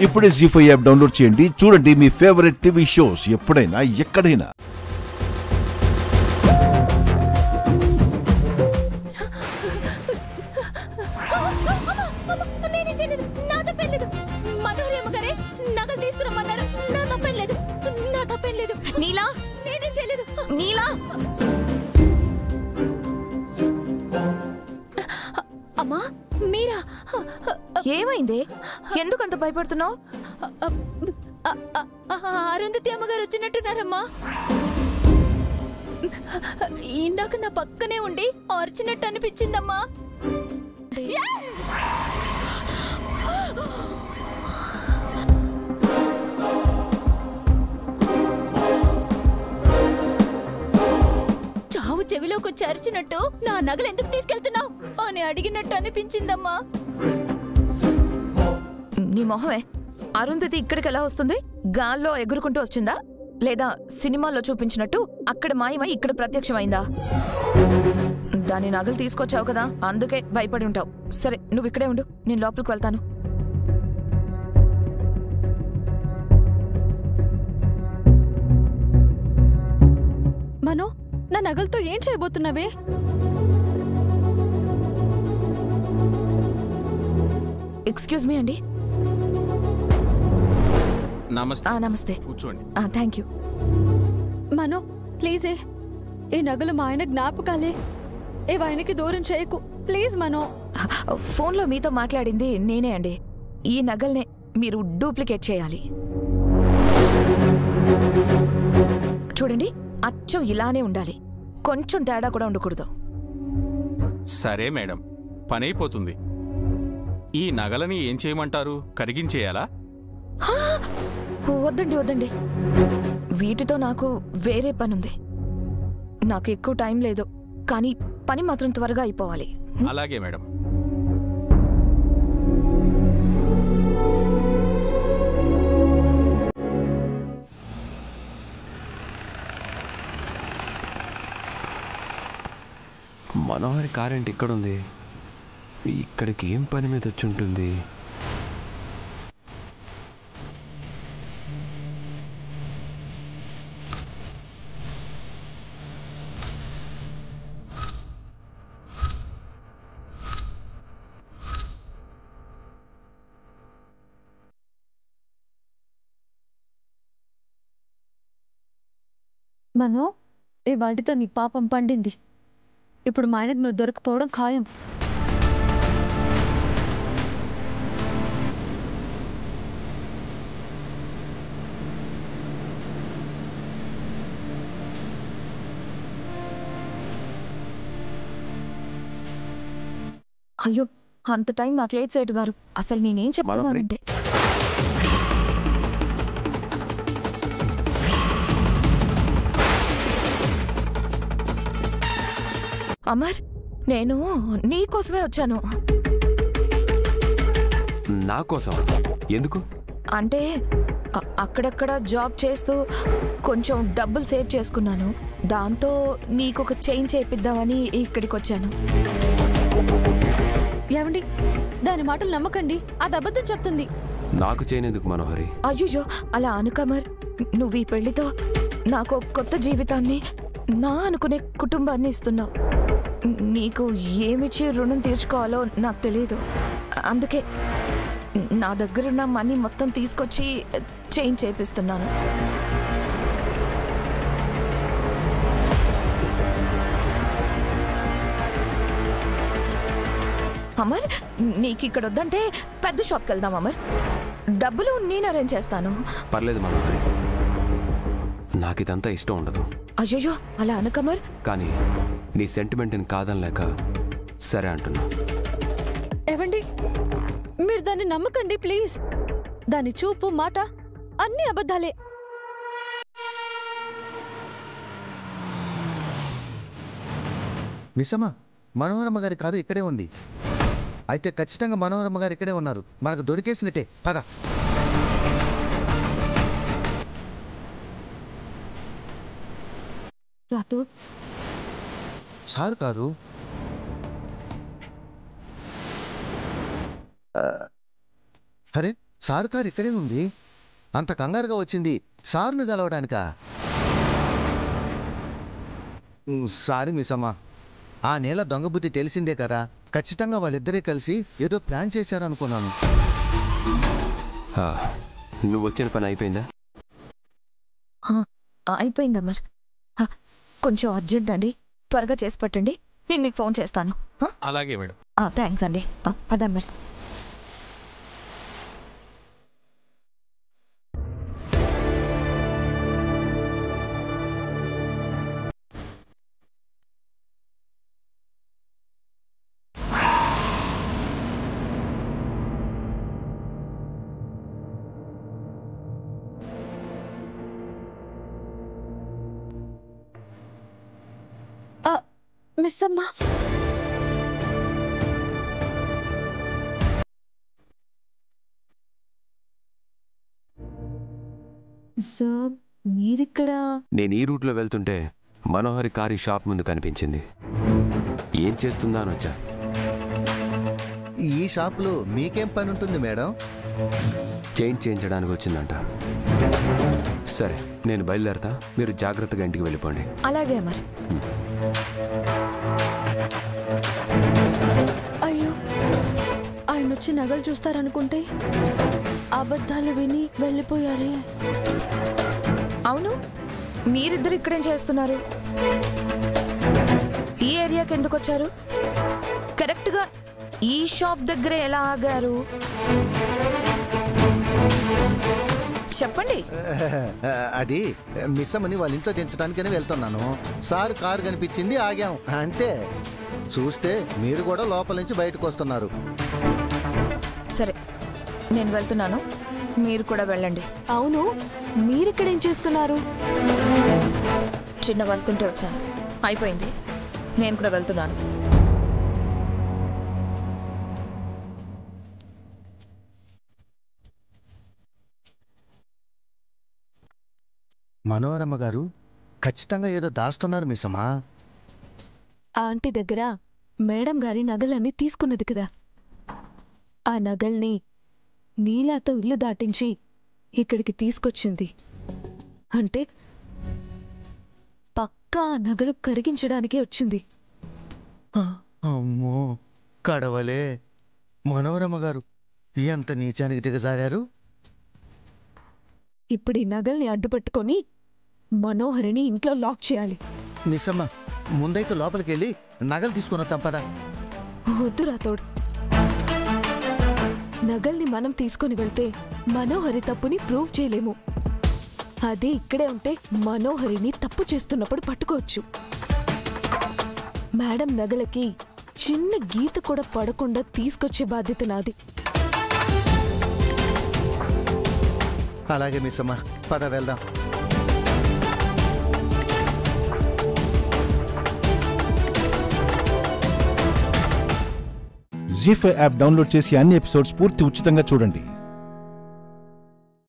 ఇప్పుడే జీ5 app download చేయండి. చూడండి మీ ఫేవరెట్ టీవీ షోస్ ఎప్పుడైనా ఎక్కడైనా. అమ్మా మీరా? ఏమైంది? ఎందుకంత భయపడుతున్నావు? అరుంధతి అమ్మగారు వచ్చినట్టున్నారమ్మా. ఇందాక నా పక్కనే ఉండి అరిచినట్టు అనిపించిందమ్మా. చావు చెవిలోకి వచ్చి అరిచినట్టు నా నగలు ఎందుకు తీసుకెళ్తున్నావు అని అడిగినట్టు అనిపించిందమ్మా. నీ మొహమే. అరుంధతి ఇక్కడికి ఎలా వస్తుంది? గాల్లో ఎగురుకుంటూ వచ్చిందా, లేదా సినిమాల్లో చూపించినట్టు అక్కడ మాయమై ఇక్కడ ప్రత్యక్షమైందా? దాని నగలు తీసుకొచ్చావు కదా, అందుకే భయపడి ఉంటావు. సరే, నువ్వు ఇక్కడే ఉండు, నేను లోపలికి వెళ్తాను. మనో, నా నగలతో ఏం చేయబోతున్నావే? ఎక్స్క్యూజ్ మీ అండి. నమస్తే. నమస్తే, కూర్చోండి. Thank you. మనో ప్లీజే, ఈ నగలు మా ఆయన జ్ఞాపకాలే. ఏ ఆయనకి దూరం చేయకు ప్లీజ్. మనో, ఫోన్లో మీతో మాట్లాడింది నేనే అండి. ఈ నగల్నే మీరు డూప్లికేట్ చేయాలి. చూడండి, అచ్చం ఇలానే ఉండాలి, కొంచెం తేడా కూడా ఉండకూడదు. సరే మేడం, పనైపోతుంది. ఈ నగలని ఏం చేయమంటారు? కరిగించేయాలా? వద్దండి వద్దండి, వీటితో నాకు వేరే పనుంది. నాకు ఎక్కువ టైం లేదు, కానీ పని మాత్రం త్వరగా అయిపోవాలి. అలాగే మేడం. మనోహరి కారేంటి ఇక్కడుంది? ఇక్కడికి ఏం పని మీద వచ్చి ఉంటుంది? మనో, ఈ వాటితో నీ పాపం పండింది. ఇప్పుడు మా ఆయనకు నువ్వు దొరకపోవడం ఖాయం. అయ్యో, అంత టైం నాకు లేట్ సైట్ గారు. అసలు నేనేం చెప్తున్నానంటే, అమర్, నేను నీకోసమే వచ్చాను. నా కోసం? ఎందుకు? అంటే అక్కడక్కడ జాబ్ చేస్తూ కొంచెం డబ్బులు సేవ్ చేసుకున్నాను. దాంతో నీకొక చైన్ చేపిద్దామని ఇక్కడికి వచ్చాను. ఏమండి, దాని మాటలు నమ్మకండి, అది అబద్ధం చెప్తుంది. నాకు చేయనేందుకు మనోహరి? అయ్యో, అలా అనుకమర్. నువ్వు ఈ పెళ్లితో నాకు కొత్త జీవితాన్ని, నా అనుకునే కుటుంబాన్ని ఇస్తున్నావు. నీకు ఏమిచ్చి రుణం తీర్చుకోవాలో నాకు తెలియదు. అందుకే నా దగ్గరున్న మనీ మొత్తం తీసుకొచ్చి చైన్ చేపిస్తున్నాను. అమర్, నీకు ఇక్కడ వద్దంటే పెద్ద షాప్కి వెళ్దాం అమర్. డబ్బులు నేను అరేంజ్ చేస్తాను. పర్లేదు మనోహరి, నాకు ఇదంతా ఇష్టం ఉండదు. అయ్యో, అలా అనకమర్. కానీ నీ సెంటిమెంట్ని కాదనలేక సరే అంటున్నా. ఏవండి, మీరు దాన్ని నమ్మకండి ప్లీజ్. దాని చూపు, మాట అన్ని అబద్ధాలే. మిస్సమ్మా, మనోహరమ్మ గారి కారు ఇక్కడే ఉంది. అయితే ఖచ్చితంగా మనోహరమ్మ గారు ఇక్కడే ఉన్నారు. మనకు దొరికేసినట్టే. పద. రాతు సార్ కారు. అరే, సార్ కారు ఇక్కడే ఉంది. అంత కంగారుగా వచ్చింది సార్ను కలవడానికా? సారీ మిస్ అమ్మ. ఆ నేల దొంగ బుద్ధి తెలిసిందే కదా, ఖచ్చితంగా వాళ్ళిద్దరే కలిసి ఏదో ప్లాన్ చేశారనుకున్నాను. నువ్వు వచ్చిన పని అయిపోయిందా? అయిపోయిందా మరి? కొంచెం అర్జెంట్ అండి, త్వరగా చేసి పెట్టండి, నేను మీకు ఫోన్ చేస్తాను. అలాగే మేడం. థ్యాంక్స్ అండి. పదా మరి. మిస్ అమ్మా, సార్ మీరిక్కడ? నేను ఈ రూట్లో వెళ్తుంటే మనోహరి కారు షాప్ ముందు కనిపించింది. ఏం చేస్తుందా అని వచ్చా. ఈ షాప్లో మీకేం పని ఉంటుంది మేడం? చైన్ చేయించడానికి వచ్చిందంట. సరే నేను బయలుదేరతా, మీరు జాగ్రత్తగా ఇంటికి వెళ్ళిపోండి. అలాగే మరి. అయ్యో, ఆయన వచ్చి నగలు చూస్తారనుకుంటే అబద్ధాలు విని వెళ్ళిపోయారే. అవును, మీరిద్దరు ఇక్కడేం చేస్తున్నారు? ఈ ఏరియాకి ఎందుకు వచ్చారు? కరెక్ట్గా ఈ షాప్ దగ్గర ఎలా ఆగారు చెప్పండి. అది మిస్ అమ్మని వాళ్ళ ఇంట్లో దించడానికని వెళ్తున్నాను. సార్ కారు కనిపించింది, ఆగాం అంతే. చూస్తే మీరు కూడా లోపల నుంచి బయటకు వస్తున్నారు. సరే నేను వెళ్తున్నాను, మీరు కూడా వెళ్ళండి. అవును, మీరిక్కడేం చేస్తున్నారు? చిన్న వర్క్ ఉంటే వచ్చాను, అయిపోయింది, నేను కూడా వెళ్తున్నాను. మనోరమ్మ గారు ఖచ్చితంగా ఏదో దాస్తున్నారు మిస్ అమ్మా. ఆంటీ దగ్గర మేడం గారి నగలన్నీ తీసుకున్నది కదా, ఆ నగల్ని నీలాతో ఇల్లు దాటించి ఇక్కడికి తీసుకొచ్చింది. అంటే పక్కా ఆ నగలు కరిగించడానికే వచ్చింది. అమ్మో కడవలే. మనోరమ్మ గారు ఎంత నీచానికి దిగజారారు. ఇప్పుడు ఈ నగల్ని అడ్డుపట్టుకొని మనోహరిని ఇంట్లో లాక్ చేయాలి. మిస్ అమ్మ, ముందైతే లోపలికి వెళ్ళి నగలు తీసుకున్న తప్పదా? వద్దు రాతోడు, నగల్ని మనం తీసుకొని వెళ్తే మనోహరి తప్పుని ప్రూవ్ చేయలేము. అదే ఇక్కడే ఉంటే మనోహరిని తప్పు చేస్తున్నప్పుడు పట్టుకోవచ్చు. మేడం నగలకి చిన్న గీత కూడా పడకుండా తీసుకొచ్చే బాధ్యత నాది. అలాగే మిస్ అమ్మ, పద వెళ్దాం. జీ5 యాప్ డౌన్లోడ్ చేసి అన్ని ఎపిసోడ్స్ పూర్తి ఉచితంగా చూడండి.